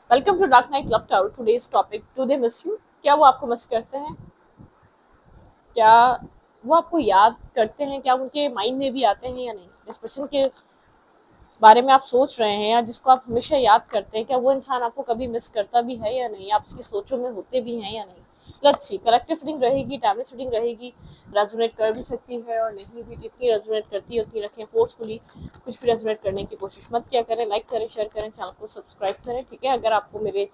Welcome to dark night love tower. Today's topic, do they miss you? क्या वो आपको miss करते हैं? क्या वो आपको याद करते हैं? क्या उनके माइंड में भी आते हैं या नहीं? जिस पर्सन के बारे में आप सोच रहे हैं या जिसको आप हमेशा याद करते हैं, क्या वो इंसान आपको कभी मिस करता भी है या नहीं? आप उसकी सोचों में होते भी हैं या नहीं? Let's see. कलेक्टिव रीडिंग रहेगी, टाइमलेस रीडिंग रहेगी। रेजोनेट कर भी सकती है और नहीं भी। जितनी रेजोनेट करती है उतनी रखें। फोर्सफुली कुछ भी रेजोनेट करने की कोशिश मत किया करें। लाइक करें, शेयर करें, चैनल को सब्सक्राइब करें। ठीक है, अगर आपको मेरे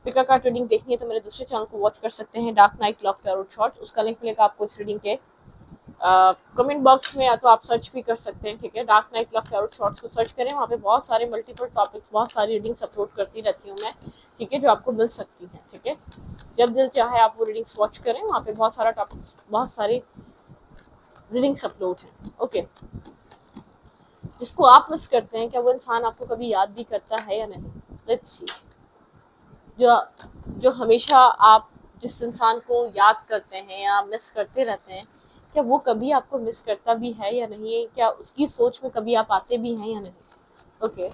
पिका कार्ड रीडिंग देखनी है तो मेरे दूसरे चैनल को वॉच कर सकते हैं, dark night love tarot shorts. उसका लिंक मिलेगा आपको इस रीडिंग के कमेंट बॉक्स में, या तो आप सर्च भी कर सकते हैं। ठीक है, dark night love tarot shorts को सर्च करें, वहाँ पे बहुत सारे मल्टीपल टॉपिक्स, बहुत सारी रीडिंग्स अपलोड करती रहती हूँ मैं। ठीक है, जो आपको मिल सकती हैं। ठीक है, जब दिल चाहे आप वो रीडिंग्स वॉच करें, वहाँ पे बहुत सारा टॉपिक्स, बहुत सारी रीडिंग्स अपलोड हैं। ओके, जिसको आप मिस करते हैं, क्या वो इंसान आपको कभी याद भी करता है या नहीं? Let's see. जो जो हमेशा आप जिस इंसान को याद करते हैं या मिस करते रहते हैं, क्या वो कभी आपको मिस करता भी है या नहीं? क्या उसकी सोच में कभी आप आते भी हैं या नहीं? ओके,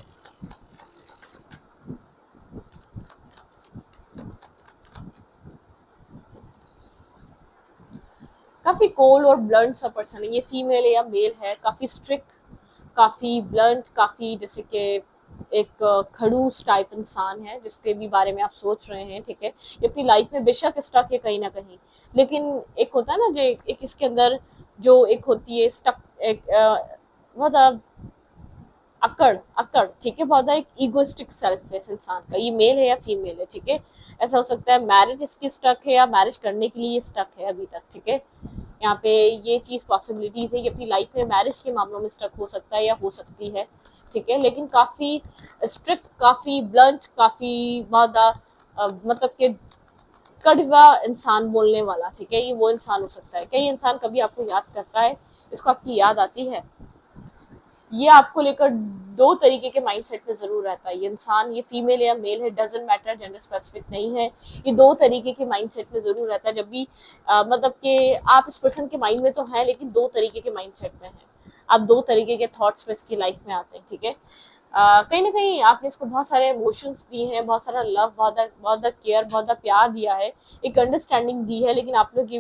काफी कोल्ड और ब्लंट सा पर्सन है ये। फीमेल है या मेल है? काफी स्ट्रिक्ट, काफी ब्लंट, काफी जैसे कि एक खड़ूस टाइप इंसान है, जिसके भी बारे में आप सोच रहे हैं। ठीक है, ये अपनी लाइफ में बेशक स्टक है कहीं ना कहीं, लेकिन एक होता है ना जो एक इसके अंदर जो एक होती है स्टक, एक बहुत अकड़ अकड़। ठीक है, बहुत एक ईगोइस्टिक सेल्फ है इस इंसान का। ये मेल है या फीमेल है? ठीक है, ऐसा हो सकता है मैरिज इसकी स्टक है या मैरिज करने के लिए स्टक है अभी तक। ठीक है, यहाँ पे ये चीज पॉसिबिलिटीज है कि अपनी लाइफ में मैरिज के मामलों में स्टक हो सकता है या हो सकती है। ठीक है, लेकिन काफी स्ट्रिक्ट, काफी ब्लंट, काफी बहुत मतलब कि कड़वा इंसान बोलने वाला। ठीक है, ये वो इंसान हो सकता है। क्या ये इंसान कभी आपको याद करता है? इसको आपकी याद आती है? ये आपको लेकर दो तरीके के माइंडसेट में जरूर रहता है ये इंसान। ये फीमेल या मेल है, डजेंट मैटर, जेंडर स्पेसिफिक नहीं है। ये दो तरीके के माइंडसेट में जरूर रहता है। जब भी मतलब कि आप इस पर्सन के माइंड में तो हैं, लेकिन दो तरीके के माइंडसेट में हैं आप। दो तरीके के थॉट्स में इसकी लाइफ में आते हैं। ठीक है, कहीं ना कहीं आपने इसको बहुत सारे इमोशंस दिए हैं, बहुत सारा लव, बहुत केयर, बहुत प्यार दिया है, एक अंडरस्टैंडिंग दी है। लेकिन आप लोग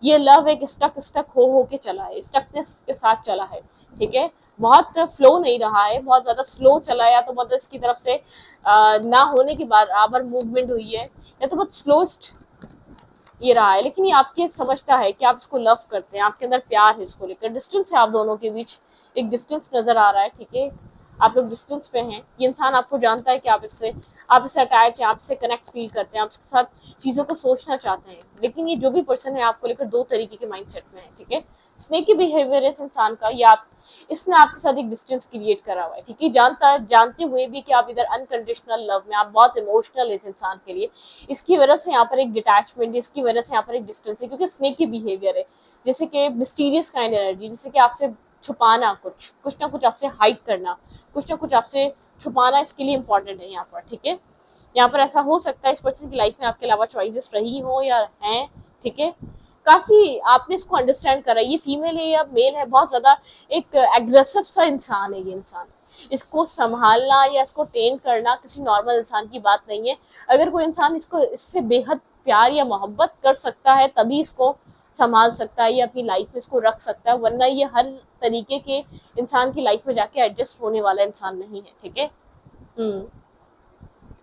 ये लव एक स्टक स्टक हो के चला है, स्टकनेस के साथ चला है। ठीक है, बहुत फ्लो नहीं रहा है, बहुत ज्यादा स्लो चला है, या तो मतलब इसकी तरफ से ना होने के बराबर मूवमेंट हुई है, या तो बहुत स्लोस्ट ये रहा है। लेकिन ये आपके समझता है कि आप इसको लव करते हैं, आपके अंदर प्यार है इसको लेकर। डिस्टेंस है आप दोनों के बीच, एक डिस्टेंस नजर आ रहा है। ठीक है, आप लोग डिस्टेंस पे हैं। ये इंसान आपको जानता है कि आप इससे अटैच हैं, आप इससे कनेक्ट फील करते हैं, आप इसके साथ चीजों को सोचना चाहते हैं। लेकिन ये जो भी पर्सन है आपको लेकर दो तरीके के माइंडसेट में है। ठीक है, स्नेकी बिहेवियर है इस इंसान का, या आप इसने आपके साथ एक डिस्टेंस क्रिएट करा हुआ है। ठीक है, जानते हुए भी कि आप इधर अनकंडीशनल लव में, आप बहुत इमोशनल है इस इंसान के लिए। इसकी वजह से यहाँ पर एक डिटैचमेंट, इसकी वजह से यहाँ पर एक डिस्टेंस है, क्योंकि स्नेकी बिहेवियर है। जैसे कि मिस्टीरियस काइंड एनर्जी, जैसे कि आपसे छुपाना, कुछ ना कुछ आपसे हाइड करना, कुछ ना कुछ आपसे छुपाना, इसके लिए इंपॉर्टेंट है यहाँ पर। ठीक है, यहाँ पर ऐसा हो सकता है इस पर्सन की लाइफ में आपके अलावा चॉइसेस रही हो या हैं। ठीक है, काफी आपने इसको अंडरस्टैंड करा। ये फीमेल है या मेल है, बहुत ज्यादा एक एग्रेसिव सा इंसान है ये इंसान। इसको संभालना या इसको टेन करना किसी नॉर्मल इंसान की बात नहीं है। अगर कोई इंसान इससे बेहद प्यार या मोहब्बत कर सकता है, तभी इसको संभाल सकता है या अपनी लाइफ में इसको रख सकता है, वरना ये हर तरीके के इंसान की लाइफ में जाके एडजस्ट होने वाला इंसान नहीं है। ठीक है,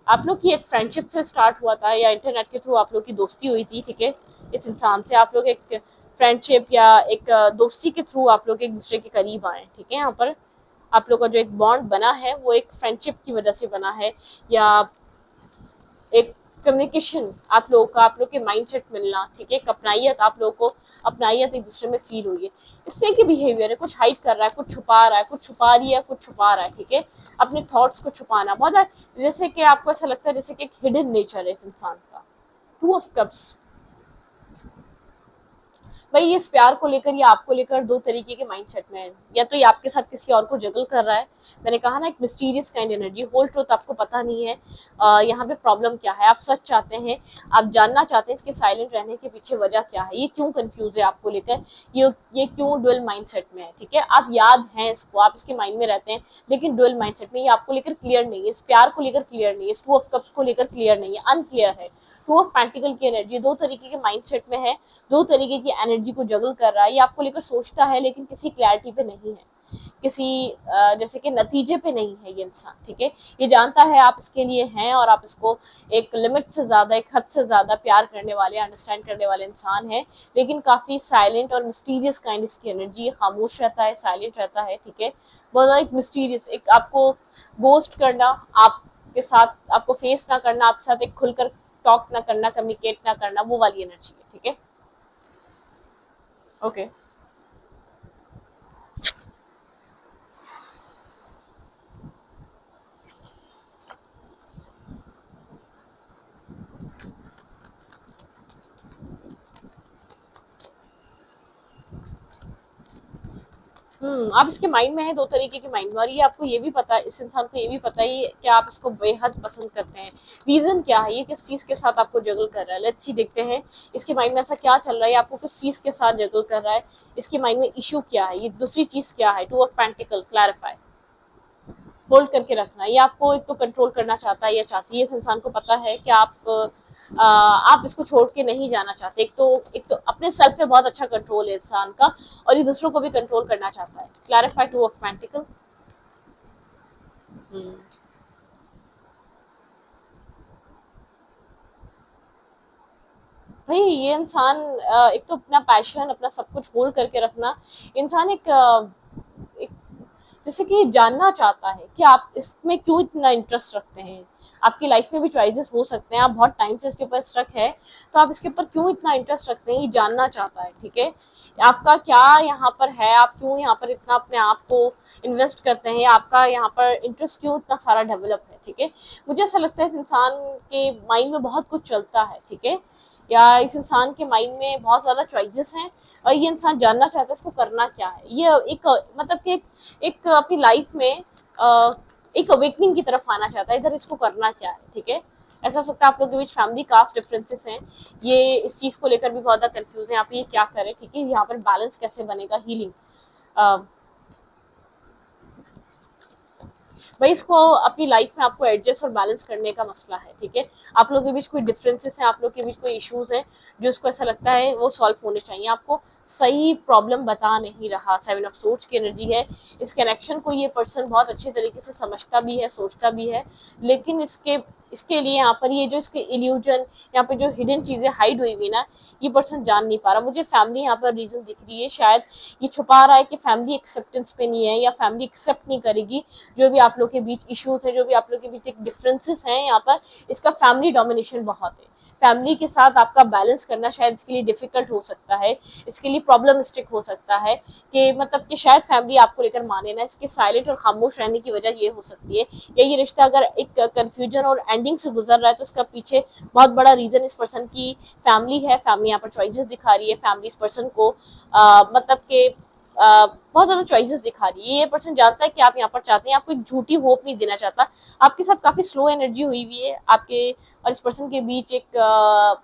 आप लोग की एक फ्रेंडशिप से स्टार्ट हुआ था, या इंटरनेट के थ्रू आप लोग की दोस्ती हुई थी। ठीक है, इस इंसान से आप लोग एक फ्रेंडशिप या एक दोस्ती के थ्रू आप लोग एक दूसरे के करीब आए। ठीक है, यहाँ पर आप लोग का जो एक बॉन्ड बना है वो एक फ्रेंडशिप की वजह से बना है, या एक कम्युनिकेशन आप लोगों का, आप लोग के माइंडसेट मिलना। ठीक है, एक अपनाइयत, आप लोगों को अपनाइयत एक दूसरे में फील हुई है। इस तरह की बिहेवियर है, कुछ हाइड कर रहा है, कुछ छुपा रहा है, कुछ छुपा रही है, कुछ छुपा रहा है। ठीक है, अपने थॉट्स को छुपाना बहुत है, जैसे कि आपको ऐसा लगता है जैसे कि एक हिडन नेचर है इस इंसान का। टू ऑफ कप्स, भाई इस प्यार को लेकर या आपको लेकर दो तरीके के माइंडसेट में है, या तो ये आपके साथ किसी और को जगल कर रहा है, मैंने कहा ना एक mysterious kind energy, whole truth आपको पता नहीं है यहाँ पे प्रॉब्लम क्या है, आप सच चाहते हैं, आप जानना चाहते हैं इसके साइलेंट रहने के पीछे वजह क्या है, ये क्यों कंफ्यूज है आपको लेकर, ये क्यों डुअल माइंडसेट में है, ठीक है, आप याद हैं इसको, आप इसके माइंड में रहते हैं, लेकिन डुअल माइंडसेट में ये आपको लेकर क्लियर नहीं है, इस प्यार को लेकर क्लियर नहीं है, इस टू ऑफ कप्स को लेकर क्लियर नहीं है, अनक्लियर है। टू ऑफ पेंटिकल की एनर्जी दो तरीके के माइंडसेट में है, दो तरीके की एनर्जी को जगल कर रहा है, ये आपको लेकर सोचता है लेकिन किसी क्लैरिटी पे नहीं है, किसी जैसे कि नतीजे पे नहीं है ये इंसान, ठीक है, ये जानता है आप इसके लिए हैं और आप इसको एक लिमिट से ज्यादा, एक हद से ज्यादा प्यार करने वाले, अंडरस्टैंड करने वाले इंसान है, लेकिन काफी साइलेंट और मिस्टीरियस काइंड इसकी एनर्जी है, खामोश रहता है, साइलेंट रहता है, ठीक है, बहुत एक मिस्टीरियस, एक आपको गोस्ट करना, आपके साथ आपको फेस ना करना, आपके साथ एक खुलकर टॉक ना करना, कम्युनिकेट ना करना, वो वाली एनर्जी है, ठीक है, ओके। आप इसके माइंड में है, दो तरीके के माइंड में, और ये आपको ये भी पता है, इस इंसान को ये भी पता है कि आप इसको बेहद पसंद करते हैं, रीजन क्या है, ये किस चीज के साथ आपको जगल कर रहा है, लेट्स सी देखते हैं इसके माइंड में ऐसा क्या चल रहा है, आपको किस चीज के साथ जगल कर रहा है, इसके माइंड में इशू क्या है, ये दूसरी चीज क्या है, two of pentacle, clarify, hold करके रखना, ये आपको एक तो कंट्रोल करना चाहता है या चाहती है, इस इंसान को पता है कि आप इसको छोड़ के नहीं जाना चाहते, एक तो अपने सेल्फ पे बहुत अच्छा कंट्रोल है इंसान का, और ये दूसरों को भी कंट्रोल करना चाहता है, क्लैरिफाई, टू ऑफ पेंटिकल। भाई ये इंसान एक तो अपना पैशन, अपना सब कुछ होल्ड करके रखना, इंसान एक जैसे कि जानना चाहता है कि आप इसमें क्यों इतना इंटरेस्ट रखते हैं, आपकी लाइफ में भी चॉइसेस हो सकते हैं, आप बहुत टाइम से इसके ऊपर स्ट्रक है, तो आप इसके ऊपर क्यों इतना इंटरेस्ट रखते हैं, ये जानना चाहता है, ठीक है, आपका क्या यहाँ पर है, आप क्यों यहाँ पर इतना अपने आप को इन्वेस्ट करते हैं, आपका यहाँ पर इंटरेस्ट क्यों इतना सारा डेवलप है, ठीक है, मुझे ऐसा लगता है इस इंसान के माइंड में बहुत कुछ चलता है, ठीक है, या इस इंसान के माइंड में बहुत ज्यादा चॉइसेस हैं, और ये इंसान जानना चाहता है इसको करना क्या है, ये एक मतलब कि एक अपनी लाइफ में एक अवेकनिंग की तरफ आना चाहता है, इधर इसको करना क्या है, ठीक है, ऐसा हो सकता है आप लोगों के बीच फैमिली कास्ट डिफरेंसेस हैं, ये इस चीज को लेकर भी बहुत ज्यादा कंफ्यूज है, आप ये क्या करें, ठीक है, यहाँ पर बैलेंस कैसे बनेगा, हीलिंग, भाई इसको अपनी लाइफ में आपको एडजस्ट और बैलेंस करने का मसला है, ठीक है, आप लोगों के बीच कोई डिफरेंसेस हैं, आप लोगों के बीच कोई इश्यूज हैं जो उसको ऐसा लगता है वो सॉल्व होने चाहिए, आपको सही प्रॉब्लम बता नहीं रहा, सेवन ऑफ सोच की एनर्जी है, इस कनेक्शन को ये पर्सन बहुत अच्छे तरीके से समझता भी है, सोचता भी है, लेकिन इसके लिए यहाँ पर ये जो इसके इल्यूजन, यहाँ पे जो हिडन चीजें हाइड हुई हुई ना, ये पर्सन जान नहीं पा रहा, मुझे फैमिली यहाँ पर रीजन दिख रही है, शायद ये छुपा रहा है कि फैमिली एक्सेप्टेंस पे नहीं है, या फैमिली एक्सेप्ट नहीं करेगी जो भी आप लोग के बीच इश्यूज है, जो भी आप लोग के बीच एक डिफरेंसेस हैं, यहाँ पर इसका फैमिली डोमिनेशन बहुत है, फैमिली के साथ आपका बैलेंस करना शायद इसके लिए डिफिकल्ट हो सकता है, इसके लिए प्रॉब्लमिस्टिक हो सकता है, कि मतलब कि शायद फैमिली आपको लेकर माने ना, इसके साइलेंट और खामोश रहने की वजह ये हो सकती है, या ये रिश्ता अगर एक कंफ्यूजन और एंडिंग से गुजर रहा है तो उसका पीछे बहुत बड़ा रीजन इस पर्सन की फैमिली है, फैमिली यहाँ पर चॉइसेस दिखा रही है, फैमिली इस पर्सन को मतलब के बहुत ज्यादा चॉइसेस दिखा रही है, ये पर्सन जानता है कि आप यहाँ पर चाहते हैं, आपको एक झूठी होप नहीं देना चाहता, आपके साथ काफी स्लो एनर्जी हुई हुई है आपके और इस पर्सन के बीच, एक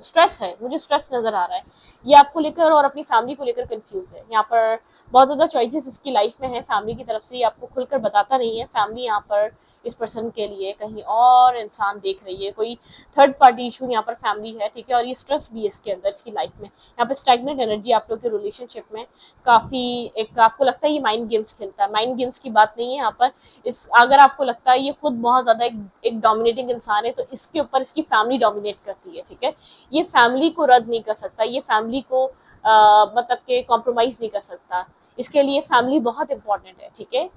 स्ट्रेस है, मुझे स्ट्रेस नजर आ रहा है, ये आपको लेकर और अपनी फैमिली को लेकर कंफ्यूज है, यहाँ पर बहुत ज्यादा चॉइसेस इसकी लाइफ में है, फैमिली की तरफ से ये आपको खुलकर बताता नहीं है, फैमिली यहाँ पर इस पर्सन के लिए कहीं और इंसान देख रही है, कोई थर्ड पार्टी इशू यहाँ पर फैमिली है, ठीक है, और ये स्ट्रेस भी है इसके अंदर, इसकी लाइफ में, यहाँ पर स्टैग्नेंट एनर्जी आप लोग के रिलेशनशिप में काफी, एक आपको लगता है ये माइंड गेम्स खेलता है, माइंड गेम्स की बात नहीं है यहाँ पर, इस अगर आपको लगता है ये खुद बहुत ज्यादा एक डोमिनेटिंग इंसान है, तो इसके ऊपर इसकी फैमिली डोमिनेट करती है, ठीक है, ये फैमिली को रद्द नहीं कर सकता, ये फैमिली को मतलब के कॉम्प्रोमाइज नहीं कर सकता, इसके लिए फैमिली बहुत इंपॉर्टेंट है, ठीक है,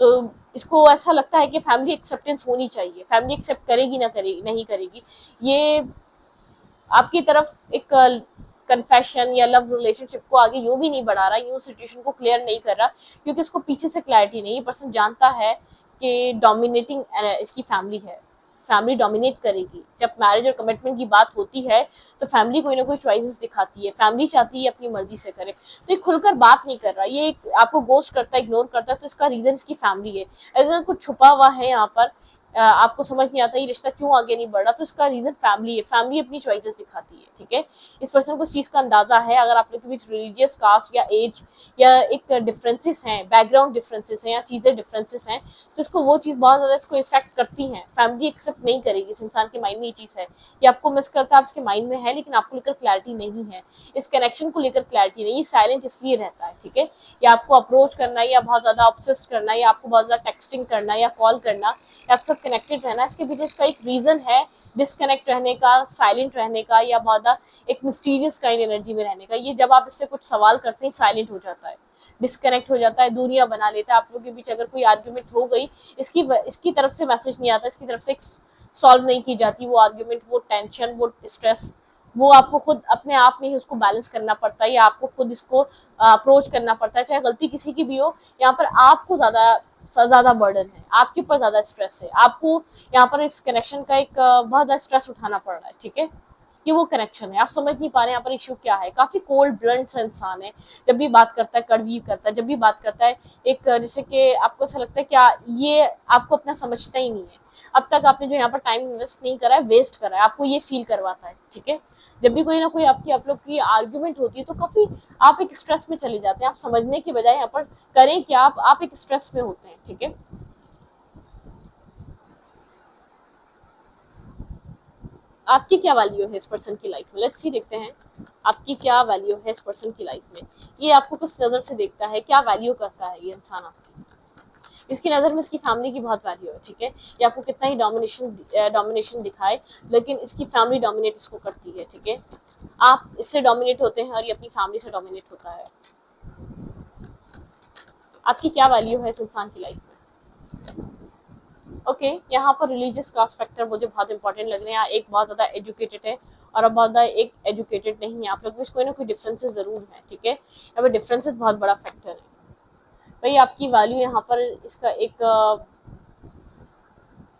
तो इसको ऐसा लगता है कि फैमिली एक्सेप्टेंस होनी चाहिए, फैमिली एक्सेप्ट करेगी ना करेगी, नहीं करेगी, ये आपकी तरफ एक कन्फेशन या लव रिलेशनशिप को आगे यूं भी नहीं बढ़ा रहा, यूं सिचुएशन को क्लियर नहीं कर रहा, क्योंकि इसको पीछे से क्लैरिटी नहीं, ये पर्सन जानता है कि डोमिनेटिंग इसकी फैमिली है, फैमिली डोमिनेट करेगी। जब मैरिज और कमिटमेंट की बात होती है तो फैमिली कोई ना कोई चॉइसेस दिखाती है, फैमिली चाहती है अपनी मर्जी से करे, तो ये खुलकर बात नहीं कर रहा, ये एक आपको गोस्ट करता है, इग्नोर करता है, तो इसका रीजन इसकी फैमिली है। अगर कुछ छुपा हुआ है यहाँ पर, आपको समझ नहीं आता ये रिश्ता क्यों आगे नहीं बढ़ रहा, तो इसका रीजन फैमिली है, फैमिली अपनी चॉइसेस दिखाती है, ठीक है। इस पर्सन को इस चीज का अंदाजा है, अगर आप लोग के बीच रिलीजियस, कास्ट या एज या एक डिफरेंसेस हैं, बैकग्राउंड डिफरेंसेस हैं या चीजें डिफरेंसेस हैं, तो इसको वो चीज बहुत ज्यादा इसको इफेक्ट करती है। फैमिली एक्सेप्ट नहीं करेगी, इस इंसान के माइंड में ये चीज है कि आपको मिस करता है, आपके माइंड में है, लेकिन आपको लेकर क्लैरिटी नहीं है, इस कनेक्शन को लेकर क्लैरिटी नहीं, साइलेंट इसलिए रहता है, ठीक है। या आपको अप्रोच करना, या बहुत ज्यादा ऑब्सेस्ड करना, या आपको बहुत ज्यादा टेक्सटिंग करना या कॉल करना, या आप सब कनेक्टेड रहना, इसके पीछे इसका एक रीजन है, डिस्कनेक्ट रहने का, साइलेंट रहने का, या बहुत एक मिस्टीरियस काइंड एनर्जी में रहने का। ये जब आप इससे कुछ सवाल करते हैं साइलेंट हो जाता है, डिस्कनेक्ट हो जाता है, दूरियां बना लेता है। आप लोगों के बीच अगर कोई आर्ग्यूमेंट हो गई, इसकी तरफ से मैसेज नहीं आता, इसकी तरफ से सॉल्व नहीं की जाती वो आर्ग्यूमेंट, वो टेंशन, वो स्ट्रेस, वो आपको खुद अपने आप में ही उसको बैलेंस करना पड़ता है, या आपको खुद इसको अप्रोच करना पड़ता है, चाहे गलती किसी की भी हो। यहाँ पर आपको ज्यादा बर्डन है, आपके ऊपर ज्यादा स्ट्रेस है, आपको यहाँ पर इस कनेक्शन का एक बहुत ज्यादा स्ट्रेस उठाना पड़ रहा है, ठीक है। ये वो कनेक्शन है, आप समझ नहीं पा रहे यहाँ पर इशू क्या है। काफी कोल्ड ब्लंट सा इंसान है, जब भी बात करता है कड़वी करता है, जब भी बात करता है एक जैसे कि आपको ऐसा लगता है क्या ये आपको अपना समझता ही नहीं है, अब तक आपने जो यहाँ पर टाइम इन्वेस्ट नहीं करा है, वेस्ट करा है, आपको ये फील करवाता है, ठीक है। जब भी कोई ना कोई आप लोग की आर्ग्यूमेंट होती है तो काफी आप एक स्ट्रेस में चले जाते हैं, आप समझने के बजाय यहाँ पर करें क्या, आप एक स्ट्रेस में होते हैं, ठीक है। आपकी क्या वैल्यू है इस पर्सन की लाइफ में, लेट्स सी, देखते हैं आपकी क्या वैल्यू है इस पर्सन की लाइफ में। ये आपको किस नजर से देखता है, क्या वैल्यू करता है ये इंसान आपकी। इसकी नजर में इसकी फैमिली की बहुत वैल्यू है, ठीक है। ये आपको कितना ही डोमिनेशन दिखाए, लेकिन इसकी फैमिली डोमिनेट इसको करती है, ठीक है। आप इससे डोमिनेट होते हैं और ये अपनी फैमिली से डोमिनेट होता है। आपकी क्या वैल्यू है इस इंसान की लाइफ में। ओके, यहाँ पर रिलीजियस कास्ट फैक्टर मुझे बहुत इंपॉर्टेंट लग रहे हैं। एक बहुत ज्यादा एजुकेटेड है और अब बहुत ज्यादा एक एजुकेटेड नहीं है, आप लोग में कोई ना कोई डिफरेंसेस जरूर है, ठीक है। यहाँ पर डिफरेंसेस बहुत बड़ा फैक्टर है भाई। आपकी वैल्यू यहाँ पर इसका एक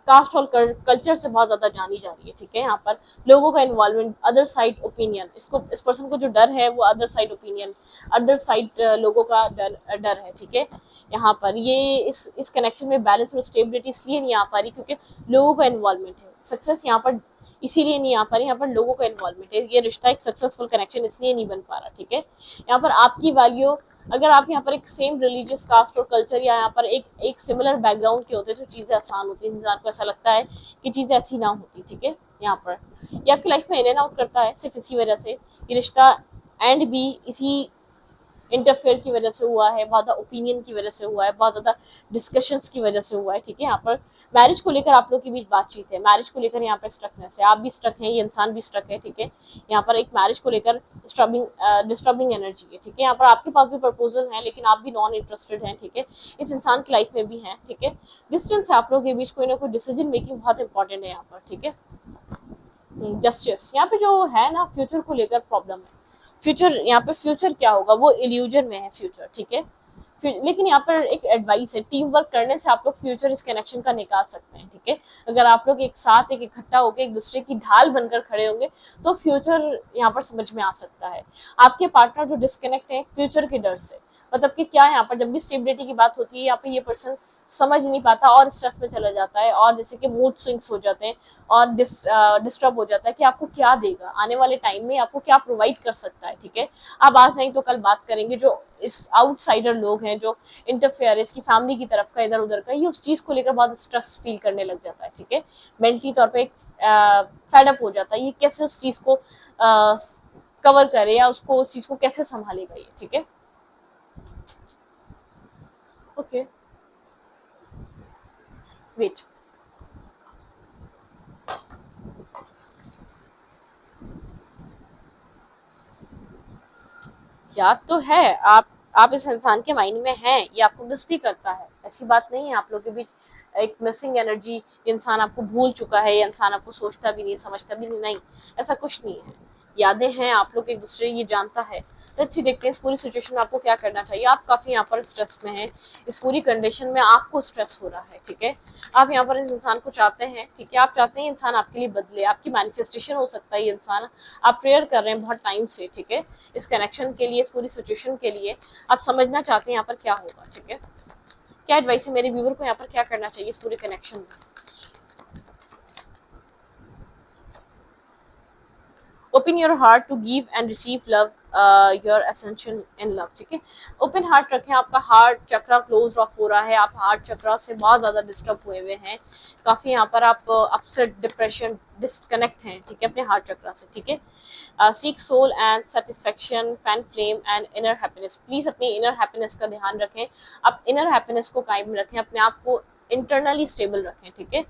कास्ट और कल्चर से बहुत ज्यादा जानी जा रही है, ठीक है। यहाँ पर लोगों का इन्वॉल्वमेंट, अदर साइड ओपिनियन, इस पर्सन को जो डर है वो other side opinion, other side लोगों का डर है, ठीक है। यहाँ पर ये इस कनेक्शन में बैलेंस और स्टेबिलिटी इसलिए नहीं आ पा रही क्योंकि लोगों का इन्वॉल्वमेंट है। सक्सेस यहाँ पर इसीलिए नहीं आ पा रही, यहाँ पर लोगों का इन्वॉल्वमेंट है। ये रिश्ता एक सक्सेसफुल कनेक्शन इसलिए नहीं बन पा रहा, ठीक है। यहाँ पर आपकी वैल्यू, अगर आप यहाँ पर एक सेम रिलीजियस कास्ट और कल्चर या यहाँ पर एक सिमिलर बैकग्राउंड के होते तो चीजें आसान होती, इंसान को ऐसा लगता है कि चीजें ऐसी ना होती, ठीक है। यहाँ पर ये आपकी लाइफ में इन एंड आउट करता है सिर्फ इसी वजह से, ये रिश्ता एंड भी इसी इंटरफेयर की वजह से हुआ है, बहुत ज्यादा ओपिनियन की वजह से हुआ है, बहुत ज्यादा डिस्कशंस की वजह से हुआ है, ठीक है। यहाँ पर मैरिज को लेकर आप लोग के बीच बातचीत है, मैरिज को लेकर यहाँ पर स्ट्रकनेस है, आप भी स्ट्रक हैं, ये इंसान भी स्ट्रक है, ठीक है। यहाँ पर एक मैरिज को लेकर डिस्टर्बिंग एनर्जी है, ठीक है। यहाँ पर आपके पास भी प्रपोजल है लेकिन आप भी नॉन इंटरेस्टेड हैं, ठीक है। इस इंसान की लाइफ में भी है, ठीक है। डिस्टेंस है आप लोगों के बीच, कोई ना कोई डिसीजन मेकिंग बहुत इंपॉर्टेंट है यहाँ पर, ठीक है। जस्टिस, यहाँ पे जो है ना, फ्यूचर को लेकर प्रॉब्लम है। फ्यूचर, यहाँ पे फ्यूचर क्या होगा वो इल्यूजन में है फ्यूचर, ठीक है। लेकिन यहाँ पर एक एडवाइस है, टीम वर्क करने से आप लोग फ्यूचर इस कनेक्शन का निकाल सकते हैं, ठीक है। अगर आप लोग एक साथ एक इकट्ठा होकर एक दूसरे की ढाल बनकर खड़े होंगे तो फ्यूचर यहाँ पर समझ में आ सकता है। आपके पार्टनर जो डिस्कनेक्ट है फ्यूचर के डर से, मतलब कि क्या, यहाँ पर जब भी स्टेबिलिटी की बात होती है यहाँ पे ये पर्सन समझ नहीं पाता और स्ट्रेस में चला जाता है, और जैसे कि मूड स्विंग्स हो जाते हैं और डिस्टर्ब हो जाता है कि आपको क्या देगा आने वाले टाइम में, आपको क्या प्रोवाइड कर सकता है, ठीक है। आप आज नहीं तो कल बात करेंगे। जो इस आउटसाइडर लोग हैं, जो इंटरफेयर इसकी फैमिली की तरफ का, इधर उधर का, ये उस चीज को लेकर बहुत स्ट्रेस फील करने लग जाता है, ठीक है। मेंटली तौर पर एक फेडअप हो जाता है, ये कैसे उस चीज को कवर करे या उसको उस चीज को कैसे संभालेगा ये, ठीक है। ओके, वेट, याद तो है आप इस इंसान के माइंड में हैं, ये आपको मिस भी करता है, ऐसी बात नहीं है। आप लोगों के बीच एक मिसिंग एनर्जी, इंसान आपको भूल चुका है, ये इंसान आपको सोचता भी नहीं, समझता भी नहीं, ऐसा कुछ नहीं है। यादें हैं, आप लोग एक दूसरे, ये जानता है, लेट्स सी, देखते हैं इस पूरी सिचुएशन में आपको क्या करना चाहिए। आप काफी यहाँ पर स्ट्रेस में हैं, इस पूरी कंडीशन में आपको स्ट्रेस हो रहा है, ठीक है। आप यहाँ पर इस इंसान को चाहते हैं, ठीक है, आप चाहते हैं इंसान आपके लिए बदले, आपकी मैनिफेस्टेशन हो सकता है ये इंसान, आप प्रेयर कर रहे हैं बहुत टाइम से, ठीक है, इस कनेक्शन के लिए, इस पूरी सिचुएशन के लिए। आप समझना चाहते हैं यहाँ पर क्या होगा, ठीक है। क्या एडवाइस है मेरे व्यूअर को यहाँ पर क्या करना चाहिए इस पूरे कनेक्शन में। Open your heart to give and receive love, your essential in love, ठीक है। ओपन हार्ट रखें, आपका हार्ट चक्रा क्लोज ऑफ हो रहा है, आप हार्ट चक्रा से बहुत ज्यादा डिस्टर्ब हुए हुए हैं, काफी यहाँ पर आप अपसेट, डिप्रेशन, डिस्कनेक्ट हैं, ठीक है, अपने हार्ट चक्रा से, ठीक है। Seek soul and satisfaction, fan flame and inner happiness, please अपनी इनर हैप्पीनेस का ध्यान रखें, आप इनर हैप्पीनेस को कायम रखें, अपने आप को इंटरनली स्टेबल रखें, ठीक है।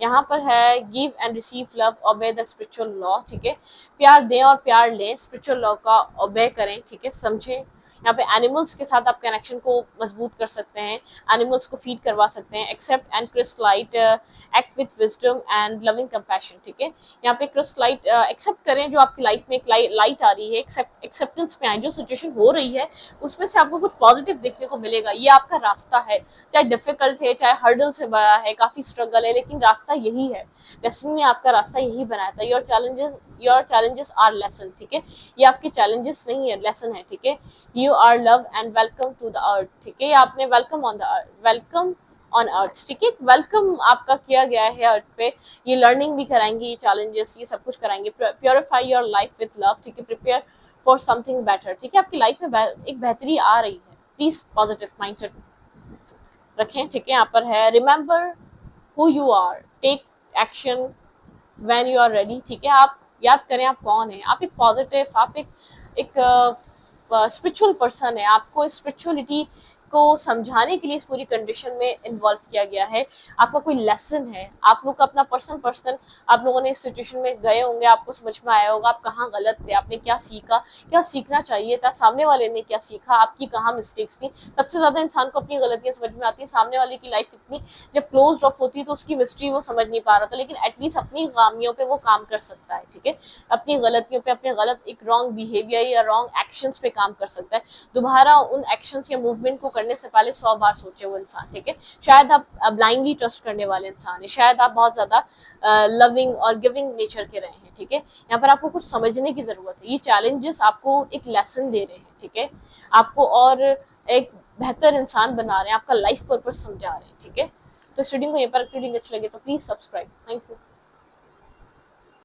यहाँ पर है give and receive love, obey the spiritual law, ठीक है, प्यार दें और प्यार लें, स्पिरिचुअल लॉ का ओबे करें, ठीक है, समझें। यहाँ पे एनिमल्स के साथ आप कनेक्शन को मजबूत कर सकते हैं, एनिमल्स को फीड करवा सकते हैं। Accept and crystallite, act with wisdom and loving compassion, ठीक है। यहाँ पे क्रिस्टलाइट एक्सेप्ट करें, जो आपकी लाइफ में एक लाइट आ रही है, एक्सेप्टेंस में आए, जो सिचुएशन हो रही है उसमें से आपको कुछ पॉजिटिव देखने को मिलेगा, ये आपका रास्ता है, चाहे डिफिकल्ट है, चाहे हर्डल से बड़ा है, काफी स्ट्रगल है, लेकिन रास्ता यही है, डेस्टिनी ने आपका रास्ता यही बनाया था। योर चैलेंजेस आर लेसन, ठीक है, ये आपके चैलेंजेस नहीं है, लेसन है, ठीक है। You are love and welcome to the earth, ठीक है, आपने वेलकम ऑन अर्थ, ठीक है, वेलकम आपका किया गया है अर्थ पे। ये लर्निंग भी कराएंगे, ये चैलेंजेस, ये सब कुछ कराएंगे। Purify your life with love, ठीक है, प्रिपेयर फॉर समथिंग बेटर, ठीक है, आपकी लाइफ में एक बेहतरी आ रही है, प्लीज पॉजिटिव माइंडसेट रखें, ठीक है। यहाँ पर है remember who you are, take action when you are ready, ठीक है, आप याद करें आप कौन है, आप एक पॉजिटिव, आप एक स्पिरिचुअल पर्सन है, आपको स्पिरिचुअलिटी को समझाने के लिए इस पूरी कंडीशन में इन्वॉल्व किया गया है। आपका कोई लेसन है, आप लोग का अपना पर्सनल आप लोगों ने इस सिचुएशन में गए होंगे, आपको समझ में आया होगा आप कहाँ गलत थे, आपने क्या सीखा, क्या सीखना चाहिए था, सामने वाले ने क्या सीखा, आपकी कहाँ मिस्टेक्स थी। सबसे ज्यादा इंसान को अपनी गलतियां समझ में आती है, सामने वाले की लाइफ इतनी जब क्लोज ऑफ होती है तो उसकी मिस्ट्री वो समझ नहीं पा रहा था, लेकिन एटलीस्ट अपनी खामियों पे वो काम कर सकता है, ठीक है, अपनी गलतियों पे, अपने गलत एक रॉन्ग बिहेवियर या रॉन्ग एक्शंस पे काम कर सकता है। दोबारा उन एक्शंस या मूवमेंट को करने से पहले 100 बार सोचे वो इंसान, ठीक है। शायद आप ब्लाइंडली ट्रस्ट करने वाले इंसान है, शायद आप बहुत ज्यादा लविंग और गिविंग नेचर के रहे हैं, ठीक है। यहाँ पर आपको कुछ समझने की जरूरत है, ये चैलेंजेस आपको एक लेसन दे रहे हैं, ठीक है, आपको और एक बेहतर इंसान बना रहे हैं, आपका लाइफ पर्पस समझा रहे हैं, ठीक है। तो इस रीडिंग को यहाँ पर रीडिंग अच्छी लगे तो प्लीज सब्सक्राइब। Thank you.